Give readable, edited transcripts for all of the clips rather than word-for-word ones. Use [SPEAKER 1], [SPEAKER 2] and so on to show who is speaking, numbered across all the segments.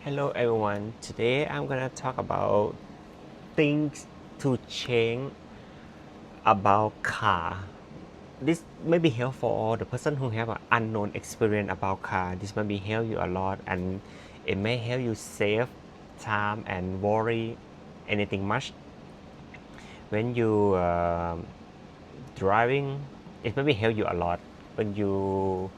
[SPEAKER 1] Hello everyone. Today I'm gonna talk about things to change about car. This may be helpful for the person who have an unknown experience about car. This may be help you a lot and it may help you save time and worry anything much when you driving. It may be help you a lot when you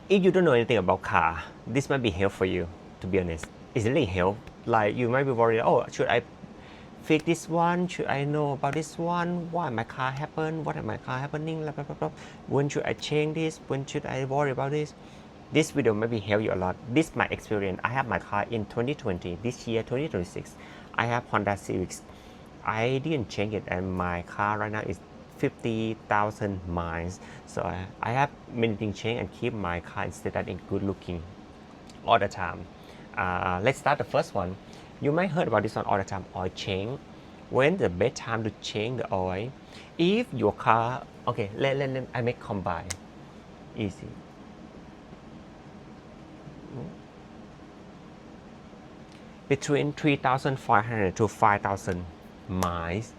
[SPEAKER 1] if you don't know anything about car, this might be help for you. To be honest, it's really help. Like you might be worried. Oh, should I fix this one? Should I know about this one? Why my car happen? What is my car happening? Blah, blah, blah, blah. When should I change this? When should I worry about this? This video maybe help you a lot. This is my experience. I have my car in 2020. This year 2026, I have Honda Civic. I didn't change it, and my car right now is 50,000 miles. So I have many things change and keep my car instead that in good looking all the time. Let's start the first one. You might heard about this one all the time. Oil change. When the best time to change the oil? If your car, okay, let I make combine easy. Between 3,500 to 5,000 miles,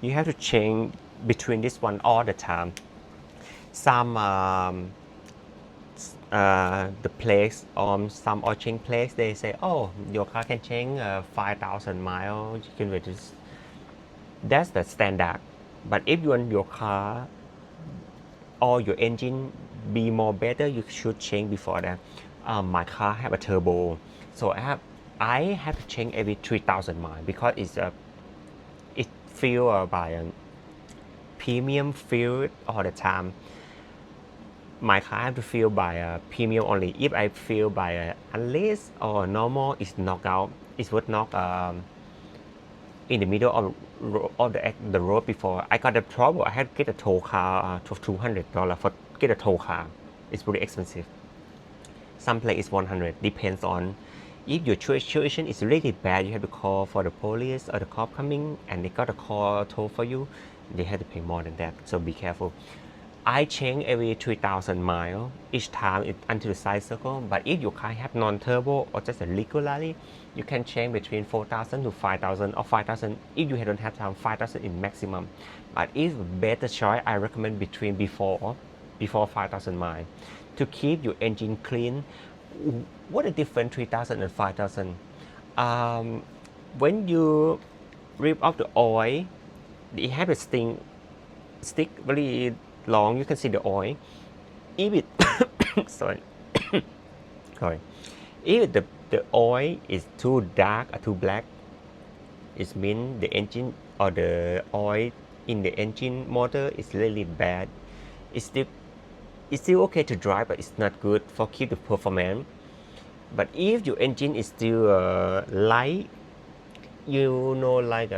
[SPEAKER 1] you have to change between this one all the time. Some the place some oil change place they say, oh, your car can change 5,000 miles. You can reduce. That's the standard. But if you want your car or your engine be more better, you should change before that. My car have a turbo, so I have to change every 3,000 miles because it fueled by a premium fuel all the time. My car have to fill by a premium only. If I fill by a unleased or normal, it's knocked out. It would knock in the middle of the road before. I got the trouble. I had to get a tow car for $200 for get a tow car. It's pretty expensive. Some place is 100. Depends on if your situation is really bad. You have to call for the police or the cop coming, and they got a call tow for you. They have to pay more than that. So be careful. I change every 3,000 miles each time until the side circle. But if your car have non-turbo or just a regularly, you can change between 4,000 to 5,000 or 5,000. If you don't have time, 5,000 is maximum. But if better choice, I recommend between before 5,000 miles to keep your engine clean. What a difference 3,000 and 5,000. When you rip off the oil, it has a stick very long. You can see the oil. If it sorry sorry, if the oil is too dark or too black, it means the engine or the oil in the engine motor is really bad. It's still okay to drive, but it's not good for keep the performance. But if your engine is still light, like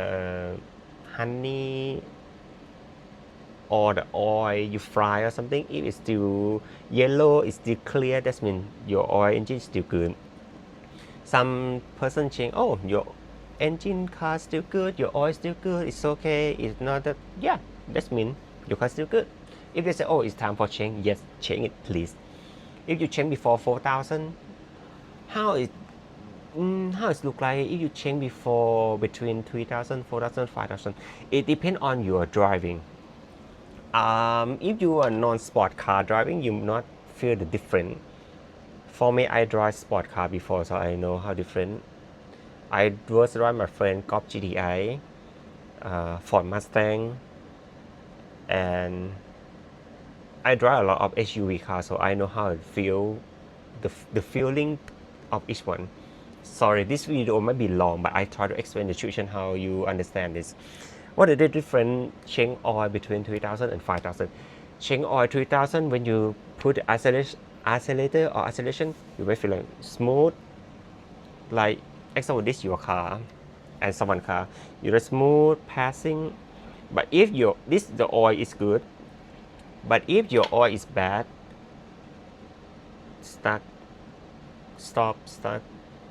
[SPEAKER 1] honey or the oil you fry or something, if it's still yellow, it's still clear, that means your oil engine is still good. Some person saying, oh, your engine car still good, your oil still good, it's okay, it's not that, yeah, that means your car still good. If they say, oh, it's time for change, yes, change it please. If you change before 4,000, how it look like if you change before between 3,000, 4,000, 5,000? It depends on your driving. If you are non-sport car driving, you not feel the difference. For me, I drive sport car before, so I know how different. I was drive my friend Golf GTI, Ford Mustang, and I drive a lot of SUV cars, so I know how it feel, the feeling of each one. Sorry, this video might be long, but I try to explain the situation how you understand this. What is the difference change oil between 3,000 and 5,000? Change oil 3,000, when you put the accelerator or acceleration, you will feel like smooth. Like example, this your car and someone car, you're smooth passing. But if the oil is good, but if your oil is bad, stop,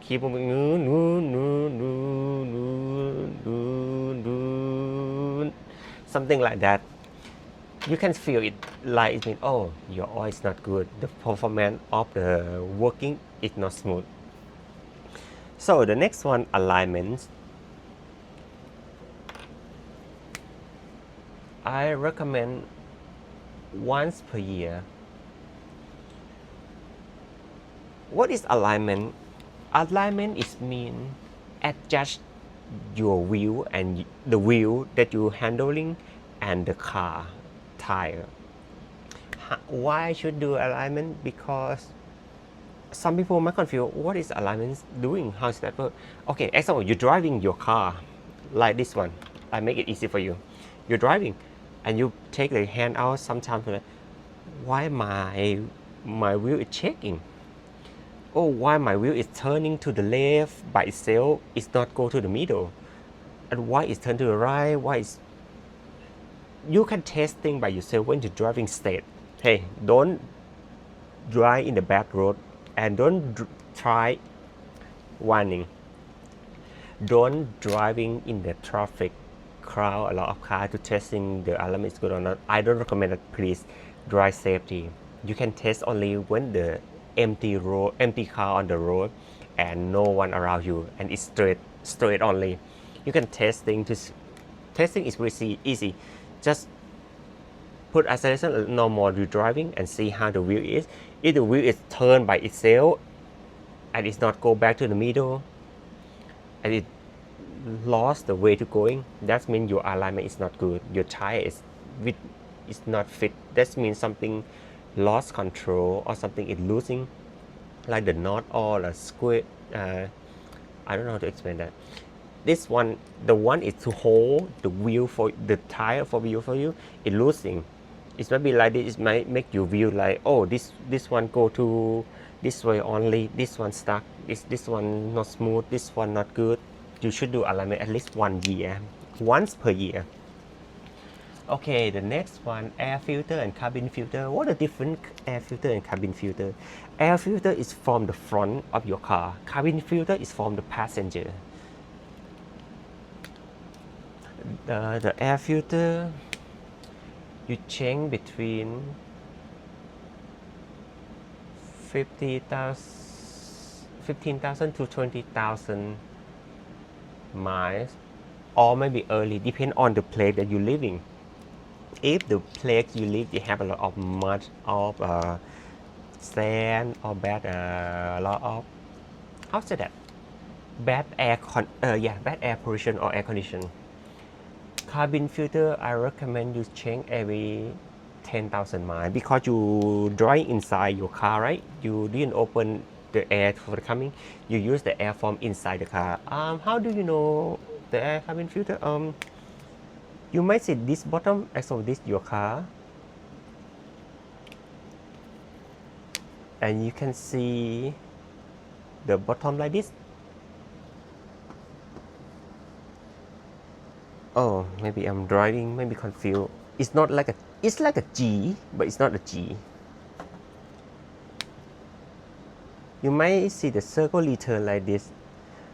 [SPEAKER 1] keep moving, something like that. you can feel it like it means, oh, your oil is not good. The performance of the working is not smooth. So the next one, alignment. I recommend once per year. What is alignment? Alignment is mean adjust your wheel and the wheel that you handling and the car tire. Why I should do alignment? Because some people might confuse what is alignment doing, how is that work. Okay, example, you're driving your car like this one. I make it easy for you. You're driving and you take the hand out sometimes like, why my wheel is shaking? Oh, why my wheel is turning to the left by itself, it's not go to the middle, and why it's turn to the right, why it's... You can test things by yourself when you're driving state. Hey, don't drive in the bad road and don't try warning. Don't driving in the traffic crowd, a lot of cars to testing the alignment is good or not. I don't recommend that. Please drive safety. You can test only when the empty car on the road and no one around you and it's straight only. You can testing is pretty easy. Just put acceleration normal you're driving and see how the wheel is. If the wheel is turned by itself and it's not go back to the middle and it lost the way to going, that means your alignment is not good. Your tire is not fit. That means something lost control or something is losing, like the knot or a square. I don't know how to explain that. This one, the one is to hold the wheel for the tire for wheel for you, it's losing. It might be like this. It might make you view like, oh, this one go to this way only, this one stuck, this one not smooth, this one not good. You should do alignment at least once per year. Okay, the next one, air filter and cabin filter. What are the different air filter and cabin filter? Air filter is from the front of your car. Cabin filter is from the passenger. The air filter, you change between 15,000 to 20,000 miles, or maybe early, depend on the place that you're living. If the place you live you have a lot of mud of sand or bad a lot of, how say that, bad air pollution or air condition, cabin filter I recommend you change every 10,000 miles, because you drive inside your car, right? You didn't open the air for the coming, you use the air from inside the car. How do you know the air cabin filter? You might see this bottom axle of this your car, and you can see the bottom like this. Oh, maybe I'm driving, maybe confused. It's not like it's like a G, but it's not a G. You might see the circle return like this.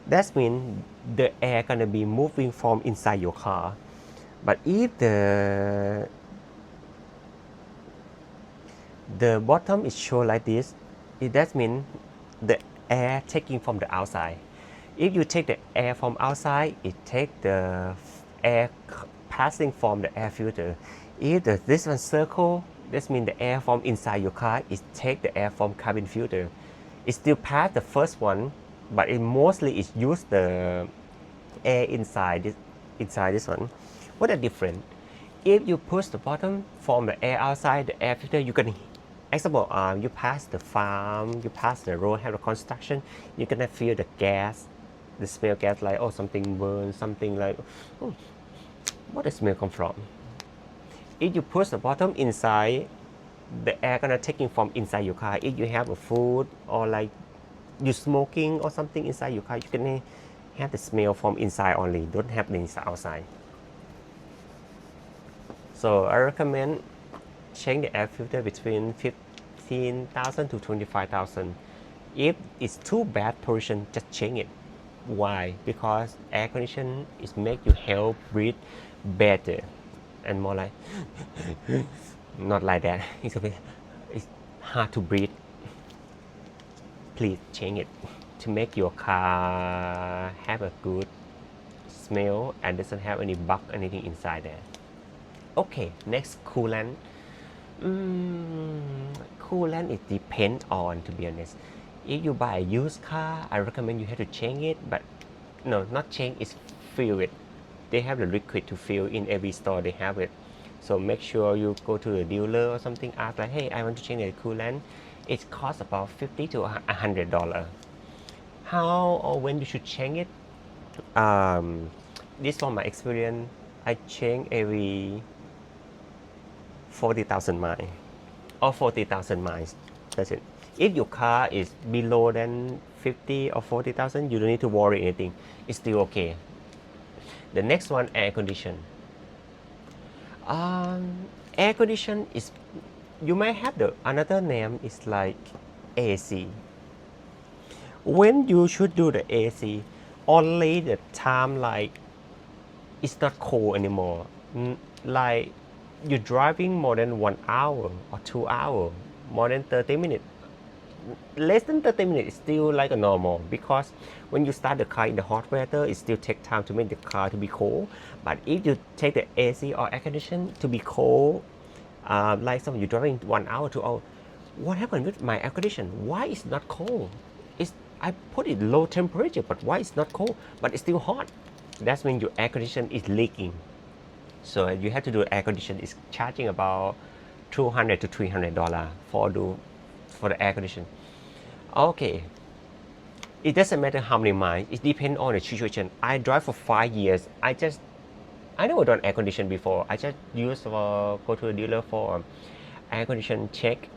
[SPEAKER 1] That means the air gonna be moving from inside your car. But if the bottom is shown like this, that means the air taking from the outside. If you take the air from outside, it take the air passing from the air filter. If this one circle, that means the air from inside your car is take the air from cabin filter. It still pass the first one, but it mostly is use the air inside this one. What are different? If you push the bottom from the air outside the air filter, you can, example, you pass the farm, you pass the road, have a construction, you can feel the gas, the smell gas, like, oh, something burns, something like, oh, what does smell come from? If you push the bottom inside, the air gonna taking from inside your car. If you have a food or like you smoking or something inside your car, you can have the smell from inside only, don't have the inside outside. So I recommend change the air filter between 15,000 to 25,000. If it's too bad pollution, just change it. Why? Because air condition is make you help breathe better. and more like not like that. It's hard to breathe. Please change it to make your car have a good smell and doesn't have any bug anything inside there. Okay, next coolant. Coolant it depends on, to be honest. If you buy a used car, I recommend you have to change it, but no, not change, it's fill it. They have the liquid to fill in every store, they have it. So make sure you go to the dealer or something, ask like, hey, I want to change the coolant. It costs about $50 to $100. How or when you should change it? This from my experience, I change every 40,000 miles or 40,000 miles. That's it. If your car is below than 50 or 40,000, you don't need to worry anything. It's still okay. The next one, air condition. Air condition is, you might have the another name is like AC. When you should do the AC, only the time like it's not cold anymore. Like you're driving more than 1 hour or 2 hours, more than 30 minutes. Less than 30 minutes is still like a normal, because when you start the car in the hot weather, it still takes time to make the car to be cold. But if you take the AC or air condition to be cold, like some you're driving 1 hour, 2 hours, what happened with my air condition? Why it's not cold? I put it low temperature, but why it's not cold? But it's still hot. That's when your air condition is leaking. So you have to do air condition. It's charging about $200 to $300 for the air condition. Okay. It doesn't matter how many miles. It depends on the situation. I drive for 5 years. I never done air condition before. I just go to a dealer for air condition check.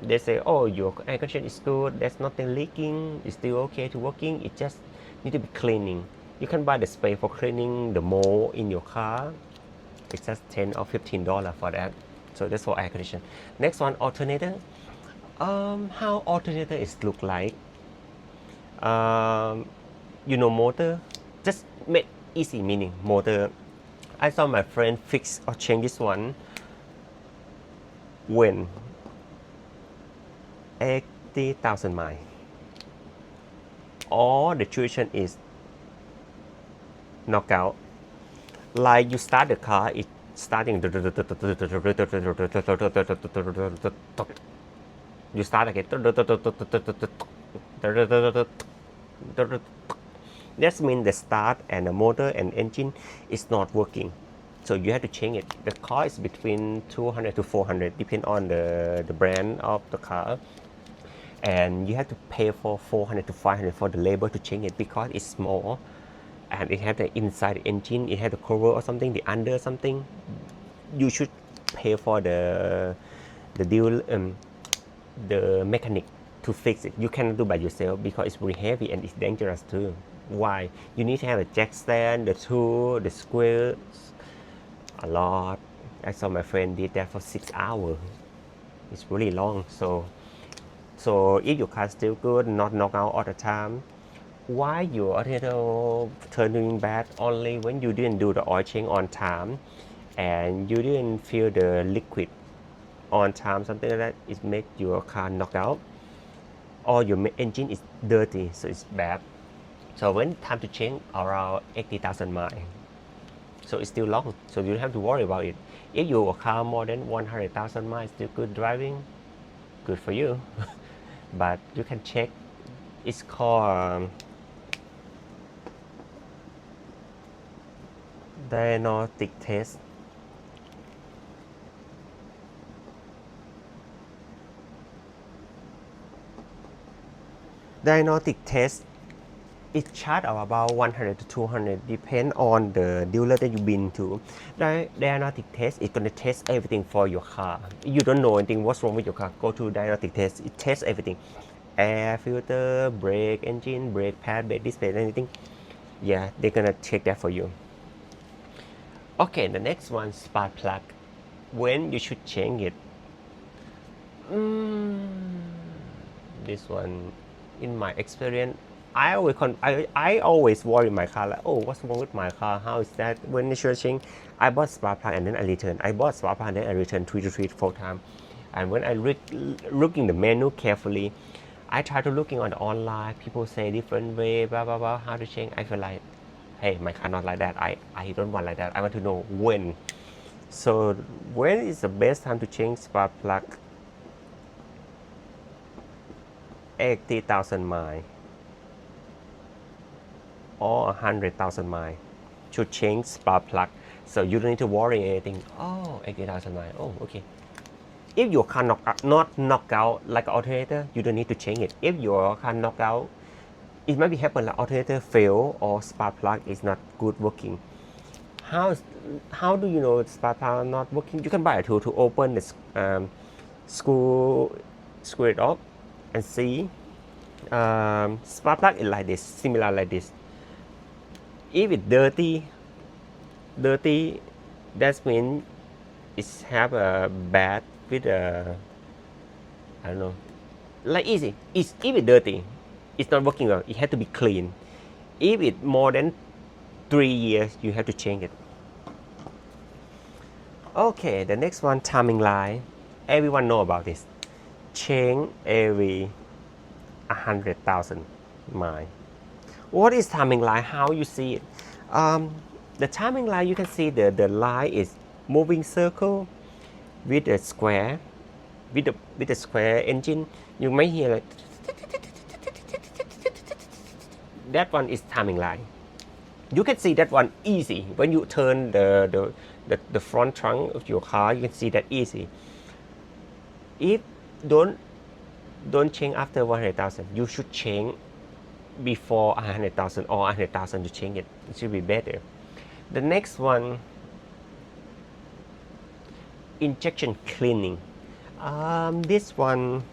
[SPEAKER 1] They say, oh, your air condition is good. There's nothing leaking. It's still okay to working. It just need to be cleaning. You can buy the spray for cleaning the mold in your car. It's just $10 or $15 for that. So that's for air condition. Next one, alternator. How alternator is look like? Motor. Just make easy meaning motor. I saw my friend fix or change this one when 80,000 miles. Or the situation is knockout. Like you start the car, it's starting. You start again. That means the start and the motor and engine is not working. So you have to change it. The car is between 200 to 400, depending on the brand of the car. And you have to pay for 400 to 500 for the labor to change it, because it's small. And it has the inside the engine, it has the cover or something, the under something. You should pay for the deal, the mechanic to fix it. You cannot do by yourself because it's very heavy and it's dangerous too. Why? You need to have a jack stand, the tool, the squares, a lot. I saw my friend did that for 6 hours. It's really long. So if your car is still good, not knock out all the time, why your alternator turning bad only when you didn't do the oil change on time and you didn't fill the liquid on time, something like that, it make your car knock out, or your engine is dirty, so it's bad. So when time to change around 80,000 miles, so it's still long, so you don't have to worry about it. If your car more than 100,000 miles still good driving, good for you. But you can check. It's called diagnostic test. Diagnostic test, it charge of about 100 to 200, depend on the dealer that you've been to. Diagnostic test is going to test everything for your car. You don't know anything what's wrong with your car, go to diagnostic test. It tests everything: air filter, brake, engine, brake pad, brake display, anything. Yeah, they're gonna check that for you. Okay, the next one, spark plug. When you should change it? This one, in my experience, I always worry my car like, oh, what's wrong with my car? How is that? When the searching, I bought spark plug and then I return. I bought spark plug and then I return 3 to 4 times. And when I looking the menu carefully, I try to looking on the online. People say different way, blah blah blah, how to change. I feel like, hey, my car not like that. I don't want like that. I want to know when. So when is the best time to change spark plug? 80,000 miles or 100,000 miles to change spark plug. So you don't need to worry anything. Oh, 80,000 miles. Oh, okay. If your car not knock out like alternator, you don't need to change it. If your car knock out, it might be happen like alternator fail or spark plug is not good working. How do you know spark plug not working? You can buy a tool to open the screw it off and see. Spark plug is like this, similar like this. If it's dirty, that means it have a bad with a, I don't know, like easy. If it's dirty, it's not working well. It has to be clean. If it's more than 3 years, you have to change it. Okay, the next one, timing line. Everyone know about this. Change every 100,000 miles. What is timing line? How you see it? The timing line, you can see the line is moving circle with a square, with the square engine. You may hear like that one is timing line. You can see that one easy when you turn the front trunk of your car. You can see that easy. If don't change after 100,000, you should change before 100,000 or 100,000 to change it. It should be better. The next one, injection cleaning. This one,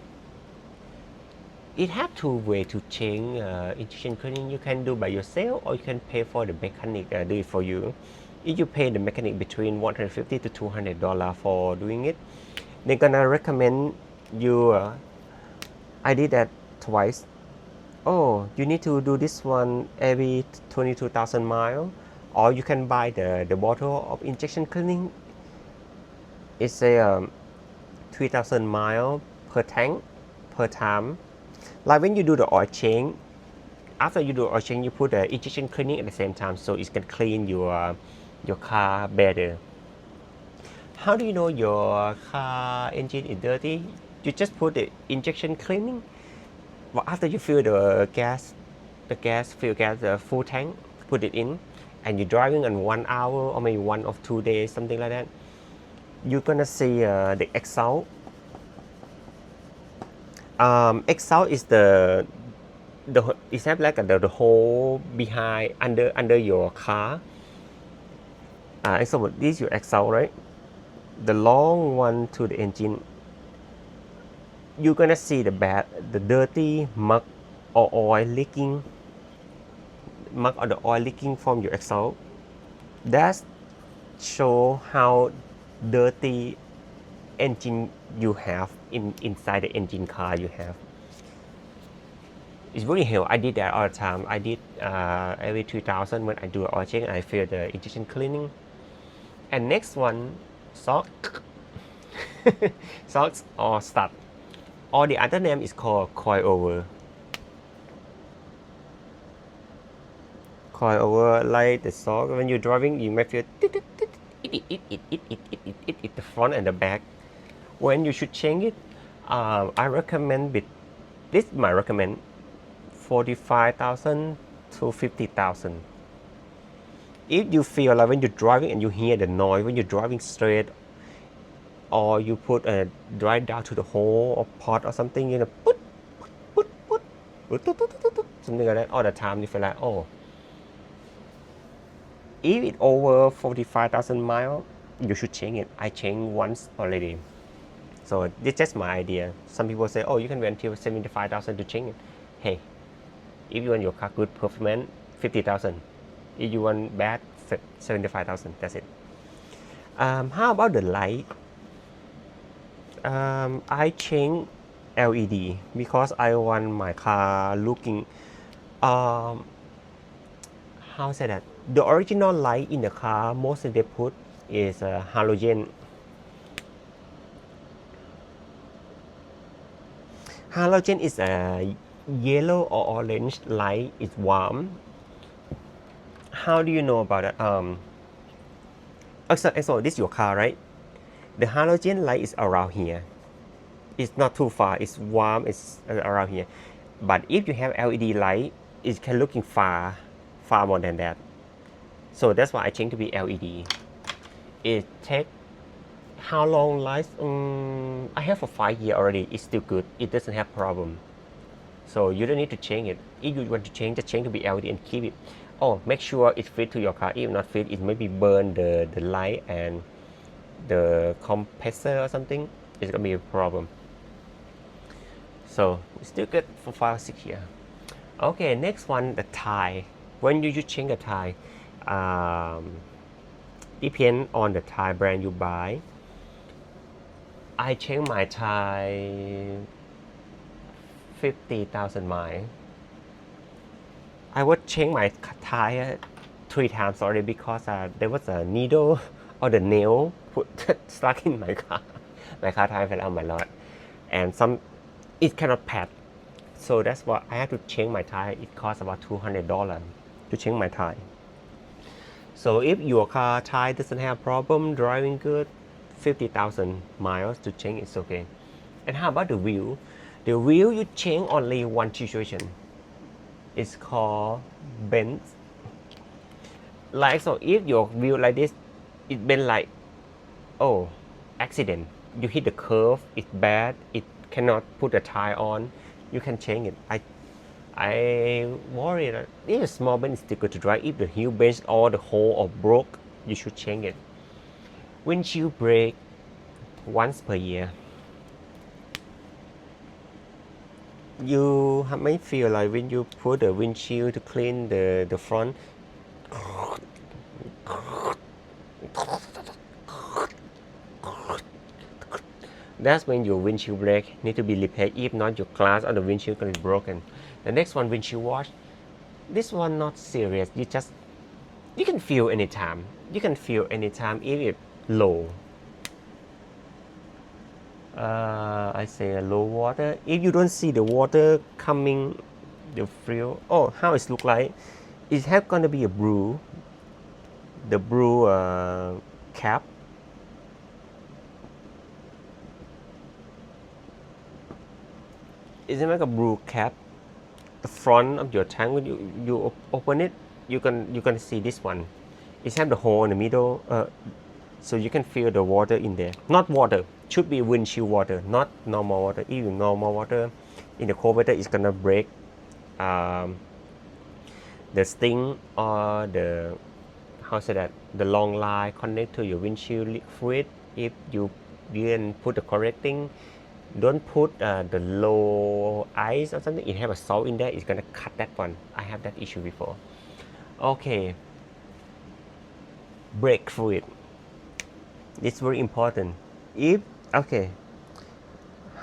[SPEAKER 1] it have two ways to change injection cleaning. You can do by yourself or you can pay for the mechanic do it for you. If you pay the mechanic between $150 to $200 for doing it, they're gonna recommend you. I did that twice. Oh, you need to do this one every 22,000 miles, or you can buy the bottle of injection cleaning. It's a 3,000 miles per tank per time. Like when you do the oil change, after you do oil change, you put the injection cleaning at the same time, so it can clean your car better. How do you know your car engine is dirty? You just put the injection cleaning. Well, after you fill the full tank, put it in, and you're driving in 1 hour or maybe 1 or 2 days, something like that. You're gonna see the exhaust. Exhaust is it's have like the hole behind under your car. Example, this is your exhaust, right? The long one to the engine. You're gonna see the dirty mud or oil leaking, from your exhaust. That show how dirty engine you have inside the engine car you have. It's really helpful. I did that all the time. I did every 2000 when I do an oil change. I feel the injection cleaning. And next one, socks or stud. Or the other name is called coilover. Coilover, like the sock. When you're driving, you might feel it the front and the back. When you should change it, I recommend this might recommend 45,000 to 50,000. If you feel like when you're driving and you hear the noise when you're driving straight, or you put a drive down to the hole or pot or something, you know, something like that all the time, you feel like, oh, if it's over 45,000 miles, you should change it. I changed once already. So this is just my idea. Some people say, oh, you can wait until 75,000 to change it. Hey, if you want your car good performance, 50,000. If you want bad, 75,000. That's it. How about the light? I change LED because I want my car looking um, how say that? The original light in the car, mostly they put is halogen. Halogen is a yellow or orange light. It's warm. How do you know about it? So this is your car, right? The halogen light is around here. It's not too far. It's warm. It's around here. But if you have LED light, it can looking far more than that. So that's why I change to be LED. It take how long life? I have for 5 years already. It's still good. It doesn't have problem. So you don't need to change it. If you want to change, just change to be LED and keep it. Oh, make sure it fit to your car. If not fit, it maybe burn the light and the compressor or something. It's gonna be a problem. So it's still good for 5 or 6 years. Okay, next one, the tire. When you change the tire, depend on the tire brand you buy. I change my tire 50,000 miles. I would change my tire 3 times already because there was a needle or the nail put stuck in my car. My car tire fell out my lot, and it cannot pad. So that's why I have to change my tire. It costs about $200 to change my tire. So if your car tire doesn't have problem, driving good, 50,000 miles to change it's okay. And how about the wheel? The wheel you change only one situation. It's called bend. Like so, if your wheel like this, it bend like, oh, accident. You hit the curve, it's bad. It cannot put the tire on. You can change it. I worry that if a small bend is still good to drive. If the heel bends or the hole or broke, you should change it. Windshield brake once per year. You may feel like when you put the windshield to clean the front, that's when your windshield brake need to be repaired. If not, your glass on the windshield can be broken. The next one, windshield wash. This one not serious. You can feel anytime. You can feel anytime if it's low. I say low water. If you don't see the water coming, the feel. Oh, how it look like? It have gonna be a brew. The brew cap. It's like a brew cap. The front of your tank, when you open it, you can see this one. It have the hole in the middle, so you can feel the water in there. Not water, should be windshield water, not normal water. Even normal water in the cold weather is gonna break the sting or the the long line connect to your windshield fluid. If you didn't put the correct thing, don't put the low ice or something. It have a salt in there. It's gonna cut that one. I have that issue before. Okay, brake fluid. It's very important.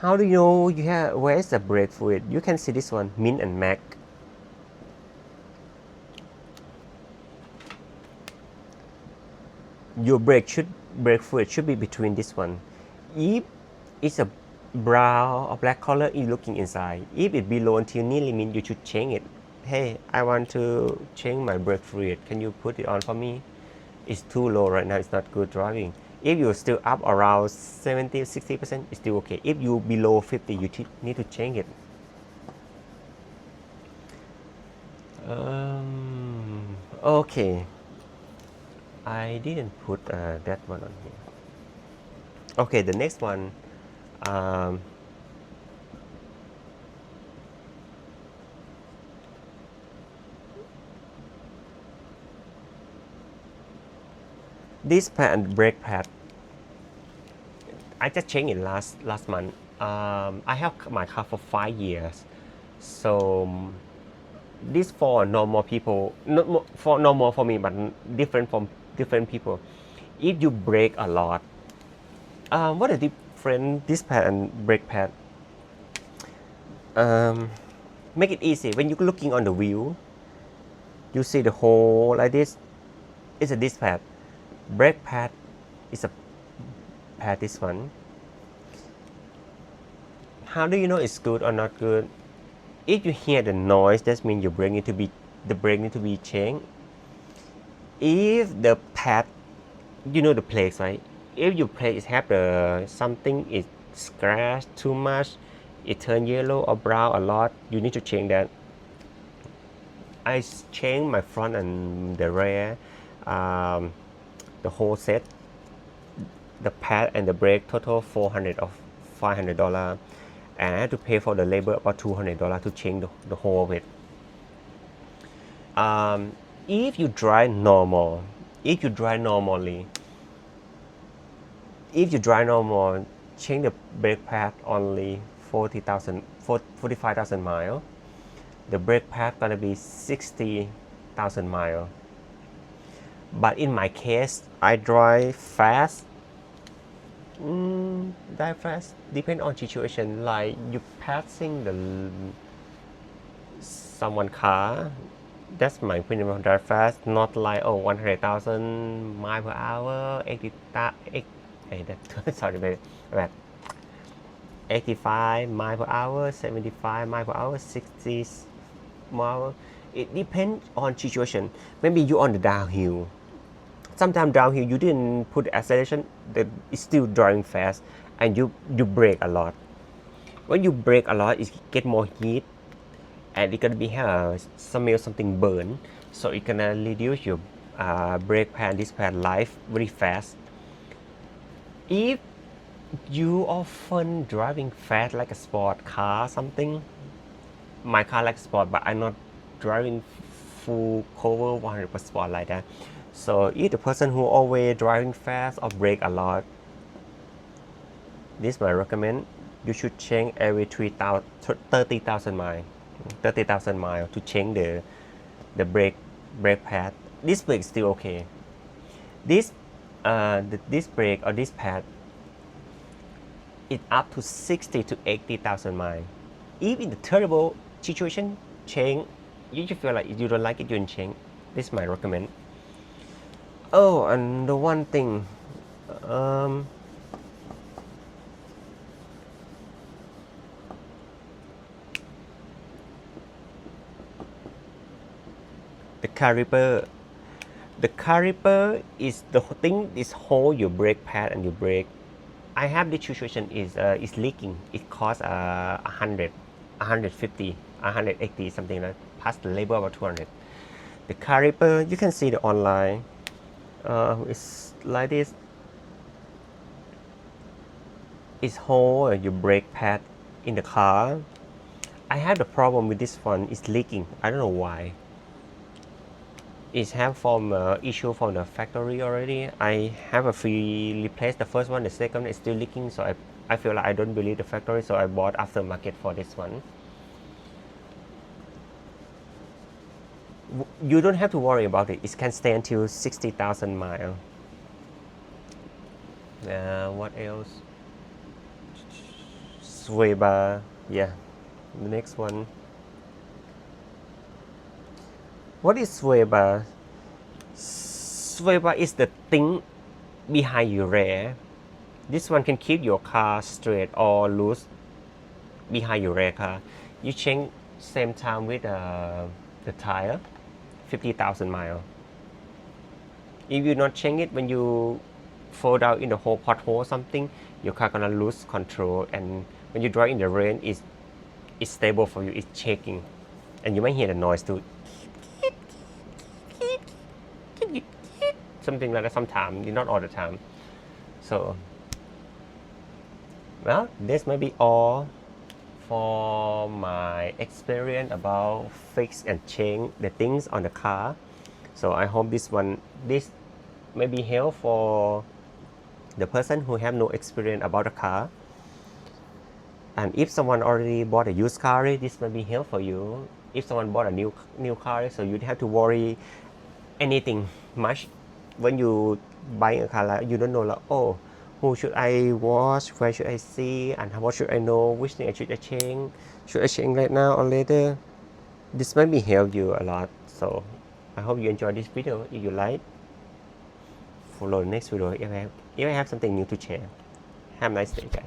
[SPEAKER 1] How do you know you have where's the brake fluid? You can see this one, Min and Mac. Your brake fluid should be between this one. If it's a brown or black color, is looking inside. If it below until near limit, you should change it. Hey, I want to change my brake fluid. Can you put it on for me? It's too low right now. It's not good driving. If you're still up around 70-60%, it's still okay. If you below 50, you need to change it. Okay. I didn't put that one on here. Okay, the next one. This pad and brake pad, I just changed it last month. I have my car for 5 years, so this for normal people, not for normal for me, but different from different people. If you brake a lot, what is different this pad and brake pad? make it easy. When you're looking on the wheel, you see the hole like this. It's a disc pad. Brake pad is a pad, this one. How do you know it's good or not good? If you hear the noise, that means the brake need to be changed. If the pad, you know the plates, right? If your plate is have something is scratched too much, it turn yellow or brown a lot, you need to change that. I changed my front and the rear, the whole set, the pad and the brake total $400 or $500, and I had to pay for the labor about $200 to change the whole of it. If you drive normally, change the brake pad only 45,000 miles. The brake pad gonna be 60,000 miles. But in my case, I drive fast. Depend on situation. Like you passing someone car. That's my opinion of drive fast. Not like 100,000 miles per hour, 85 miles per hour, 75 miles per hour, 60 miles. It depends on situation. Maybe you on the downhill. Sometimes downhill you didn't put acceleration, that it's still driving fast, and you brake a lot. When you brake a lot, it get more heat, and it gonna be smell something burn. So it gonna reduce your brake pad, disc pad life very fast. If you often driving fast like a sport car something, my car like sport, but I'm not driving full cover 100% sport like that. So if the person who always driving fast or brake a lot, this my recommend, you should change every 30,000 miles. 30,000 miles to change the brake pad. This brake is still okay. This brake or this pad, it's up to 60 to 80,000 miles. If in the terrible situation, change. You just feel like you don't like it, you can change. This is my recommend. Oh, and the one thing, the caliper. The caliper is the thing is hold your brake pad and your brake. I have the situation is leaking. It costs 100, 150, 180 something like that. Plus the labor about 200. The caliper, you can see the online. It's like this. It's hold your brake pad in the car. I have the problem with this one. It's leaking. I don't know why. It have from issue from the factory already. I have a free replace the first one. The second is still leaking. So I feel like I don't believe the factory. So I bought aftermarket for this one. You don't have to worry about it. It can stay until 60,000 miles. What else? Sway bar. Yeah. The next one. What is sway bar? Sway bar is the thing behind your rear. This one can keep your car straight or loose behind your rear car. You change same time with the tire, 50,000 miles. If you not change it, when you fall down in the whole pothole or something, your car gonna lose control, and when you drive in the rain, it's stable for you. It's shaking, and you might hear the noise too. Something like that sometimes, not all the time. So, well, this may be all for my experience about fix and change the things on the car. So I hope this may be helpful for the person who have no experience about the car. And if someone already bought a used car, this may be helpful for you. If someone bought a new car, so you don't have to worry anything much. When you buy a car, you don't know like, oh, who should I watch, where should I see, and what should I know, which thing should I change right now or later. This might be help you a lot. So I hope you enjoy this video. If you like, follow the next video if I have something new to share. Have a nice day, guys.